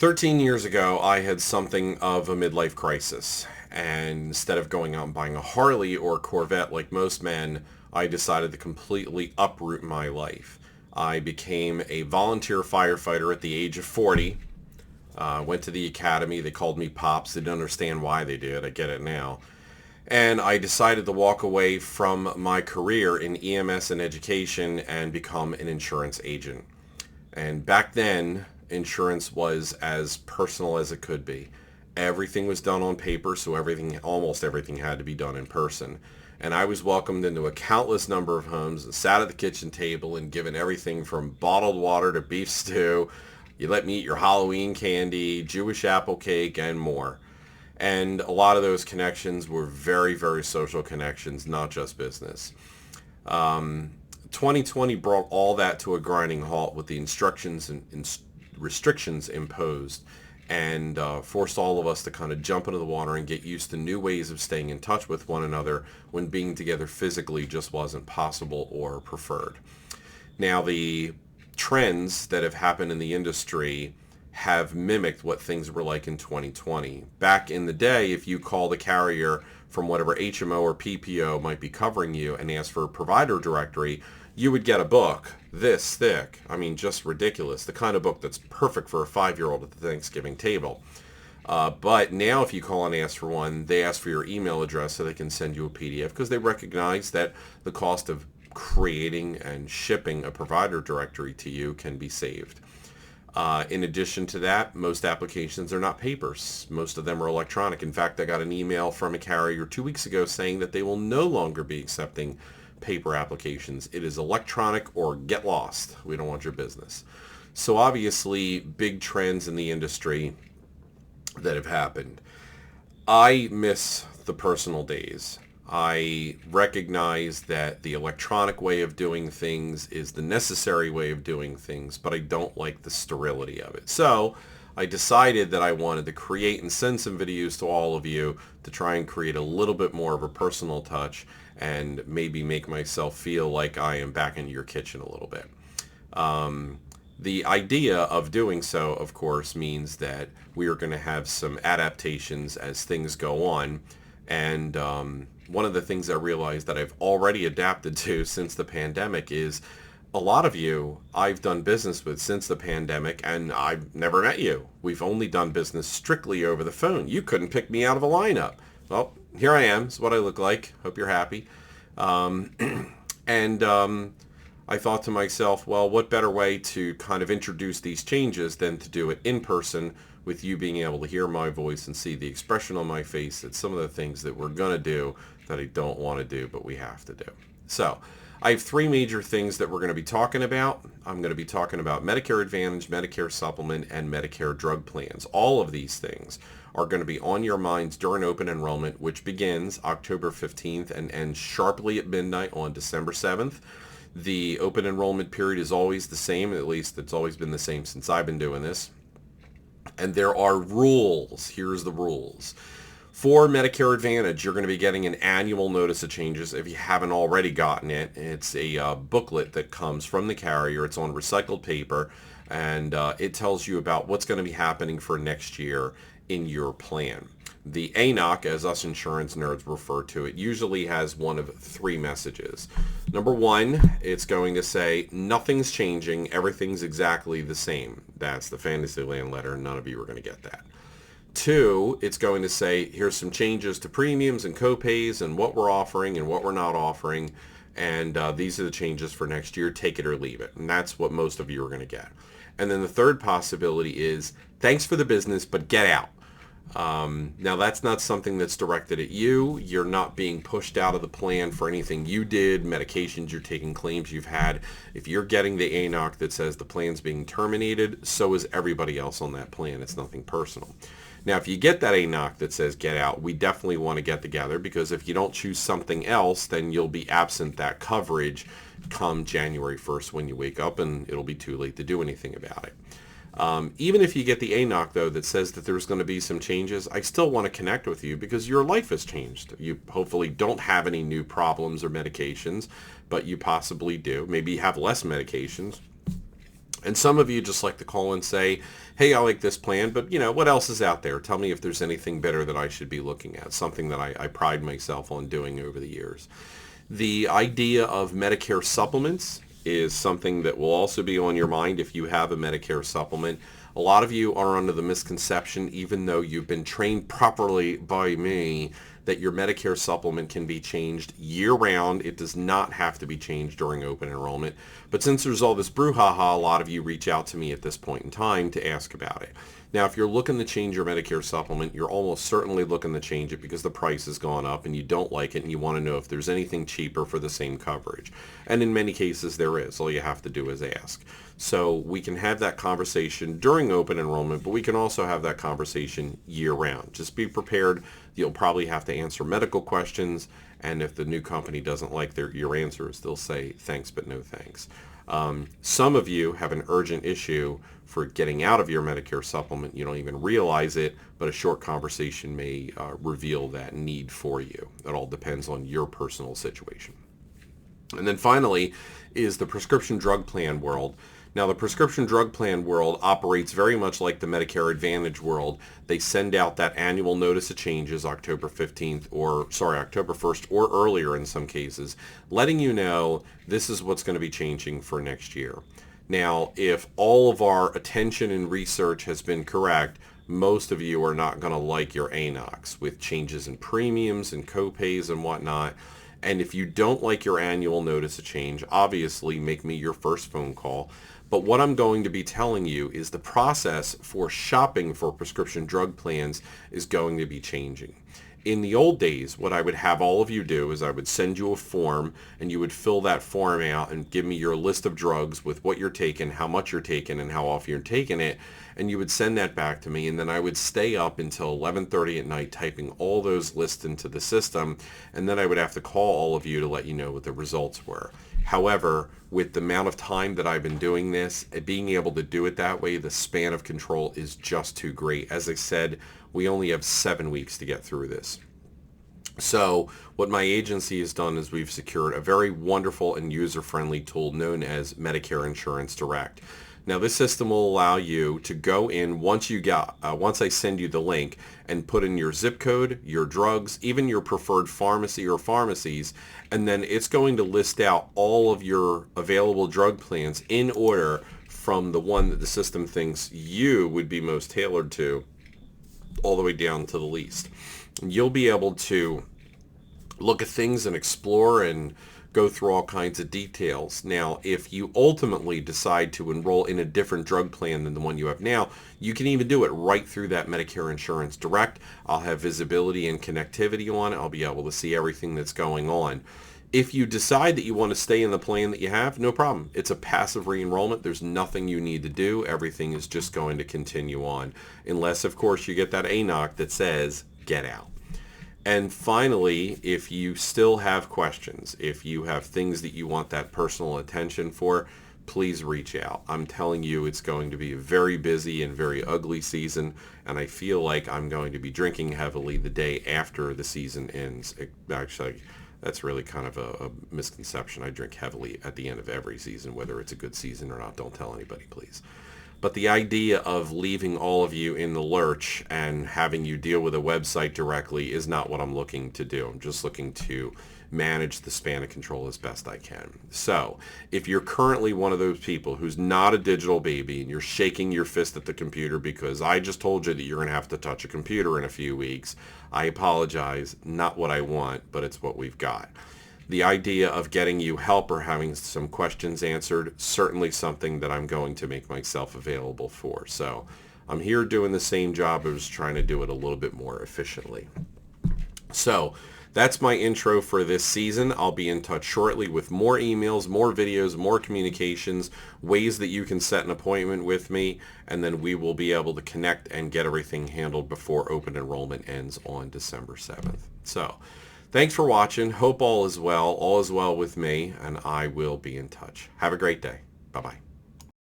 13 years ago, I had something of a midlife crisis. And instead of going out and buying a Harley or a Corvette like most men, I decided to completely uproot my life. I became a volunteer firefighter at the age of 40. Went to the academy. They called me Pops. They didn't understand why they did. I get it now. And I decided to walk away from my career in EMS and education and become an insurance agent. And back then, insurance was as personal as it could be. Everything was done on paper, so almost everything had to be done in person. And I was welcomed into a countless number of homes and sat at the kitchen table and given everything from bottled water to beef stew. You let me eat your Halloween candy, Jewish apple cake, and more. And a lot of those connections were very, very social connections, not just business. 2020 brought all that to a grinding halt with the instructions and restrictions imposed, and forced all of us to kind of jump into the water and get used to new ways of staying in touch with one another when being together physically just wasn't possible or preferred. Now, the trends that have happened in the industry have mimicked what things were like in 2020. Back in the day, if you called a carrier from whatever HMO or PPO might be covering you and asked for a provider directory, you would get a book this thick. I mean, just ridiculous. The kind of book that's perfect for a 5-year-old at the Thanksgiving table. But now if you call and ask for one, they ask for your email address so they can send you a PDF because they recognize that the cost of creating and shipping a provider directory to you can be saved. In addition to that, most applications are not papers. Most of them are electronic. In fact, I got an email from a carrier 2 weeks ago saying that they will no longer be accepting paper applications. It is electronic or get lost. We don't want your business. So obviously, big trends in the industry that have happened. I miss the personal days. I recognize that the electronic way of doing things is the necessary way of doing things, but I don't like the sterility of it. So I decided that I wanted to create and send some videos to all of you to try and create a little bit more of a personal touch and maybe make myself feel like I am back in your kitchen a little bit. The idea of doing so, of course, means that we are going to have some adaptations as things go on. And one of the things I realized that I've already adapted to since the pandemic is a lot of you I've done business with since the pandemic, and I've never met you. We've only done business strictly over the phone. You couldn't pick me out of a lineup. Well, here I am. It's what I look like. Hope you're happy. And I thought to myself, well, what better way to kind of introduce these changes than to do it in person with you being able to hear my voice and see the expression on my face at some of the things that we're going to do that I don't want to do, but we have to do. So I have 3 major things that we're going to be talking about. I'm going to be talking about Medicare Advantage, Medicare Supplement, and Medicare drug plans. All of these things are going to be on your minds during open enrollment, which begins October 15th and ends sharply at midnight on December 7th. The open enrollment period is always the same, at least it's always been the same since I've been doing this. And there are rules. Here's the rules. For Medicare Advantage, you're going to be getting an annual notice of changes if you haven't already gotten it. It's a booklet that comes from the carrier. It's on recycled paper, and it tells you about what's going to be happening for next year in your plan. The ANOC, as us insurance nerds refer to it, usually has one of 3 messages. Number 1, it's going to say, nothing's changing, everything's exactly the same. That's the Fantasyland letter, none of you are going to get that. 2, it's going to say, here's some changes to premiums and copays and what we're offering and what we're not offering, and these are the changes for next year, take it or leave it. And that's what most of you are going to get. And then the third possibility is, thanks for the business, but get out. Now that's not something that's directed at you. You're not being pushed out of the plan for anything you did, medications you're taking, claims you've had. If you're getting the ANOC that says the plan's being terminated, so is everybody else on that plan. It's nothing personal. Now, if you get that ANOC that says get out, we definitely want to get together, because if you don't choose something else, then you'll be absent that coverage come January 1st when you wake up, and it'll be too late to do anything about it. Even if you get the ANOC, though, that says that there's going to be some changes, I still want to connect with you because your life has changed. You hopefully don't have any new problems or medications, but you possibly do. Maybe you have less medications. And some of you just like to call and say, hey, I like this plan, but what else is out there? Tell me if there's anything better that I should be looking at, something that I pride myself on doing over the years. The idea of Medicare supplements is something that will also be on your mind if you have a Medicare supplement. A lot of you are under the misconception, even though you've been trained properly by me, that your Medicare supplement can be changed year-round. It does not have to be changed during open enrollment. But since there's all this brouhaha, a lot of you reach out to me at this point in time to ask about it. Now, if you're looking to change your Medicare supplement, you're almost certainly looking to change it because the price has gone up and you don't like it and you want to know if there's anything cheaper for the same coverage. And in many cases there is. All you have to do is ask. So we can have that conversation during open enrollment, but we can also have that conversation year-round. Just be prepared. You'll probably have to answer medical questions, and if the new company doesn't like your answers, they'll say thanks but no thanks. Some of you have an urgent issue for getting out of your Medicare supplement. You don't even realize it, but a short conversation may reveal that need for you. It all depends on your personal situation. And then finally is the prescription drug plan world. Now, the prescription drug plan world operates very much like the Medicare Advantage world. They send out that annual notice of changes October 1st or earlier in some cases, letting you know this is what's going to be changing for next year. Now, if all of our attention and research has been correct, most of you are not going to like your ANOCs with changes in premiums and copays and whatnot. And if you don't like your annual notice of change, obviously make me your first phone call. But what I'm going to be telling you is the process for shopping for prescription drug plans is going to be changing. In the old days, what I would have all of you do is I would send you a form and you would fill that form out and give me your list of drugs with what you're taking, how much you're taking, and how often you're taking it. And you would send that back to me, and then I would stay up until 11:30 at night typing all those lists into the system, and then I would have to call all of you to let you know what the results were. However, with the amount of time that I've been doing this, being able to do it that way, the span of control is just too great. As I said, we only have 7 weeks to get through this. So what my agency has done is we've secured a very wonderful and user-friendly tool known as Medicare Insurance Direct. Now, this system will allow you to go in once I send you the link and put in your zip code, your drugs, even your preferred pharmacy or pharmacies, and then it's going to list out all of your available drug plans in order from the one that the system thinks you would be most tailored to all the way down to the least. And you'll be able to look at things and explore and go through all kinds of details. Now, if you ultimately decide to enroll in a different drug plan than the one you have now, you can even do it right through that Medicare Insurance Direct. I'll have visibility and connectivity on it. I'll be able to see everything that's going on. If you decide that you want to stay in the plan that you have, no problem. It's a passive re-enrollment. There's nothing you need to do. Everything is just going to continue on. Unless, of course, you get that ANOC that says, get out. And finally, if you still have questions, if you have things that you want that personal attention for, please reach out. I'm telling you, it's going to be a very busy and very ugly season, and I feel like I'm going to be drinking heavily the day after the season ends. Actually, that's really kind of a misconception. I drink heavily at the end of every season, whether it's a good season or not. Don't tell anybody, please. But the idea of leaving all of you in the lurch and having you deal with a website directly is not what I'm looking to do. I'm just looking to manage the span of control as best I can. So if you're currently one of those people who's not a digital baby and you're shaking your fist at the computer because I just told you that you're going to have to touch a computer in a few weeks, I apologize. Not what I want, but it's what we've got. The idea of getting you help or having some questions answered, certainly something that I'm going to make myself available for. So I'm here doing the same job. I was trying to do it a little bit more efficiently. So that's my intro for this season. I'll be in touch shortly with more emails, more videos, more communications, ways that you can set an appointment with me, and then we will be able to connect and get everything handled before open enrollment ends on December 7th. So thanks for watching. Hope all is well with me, and I will be in touch. Have a great day. Bye-bye.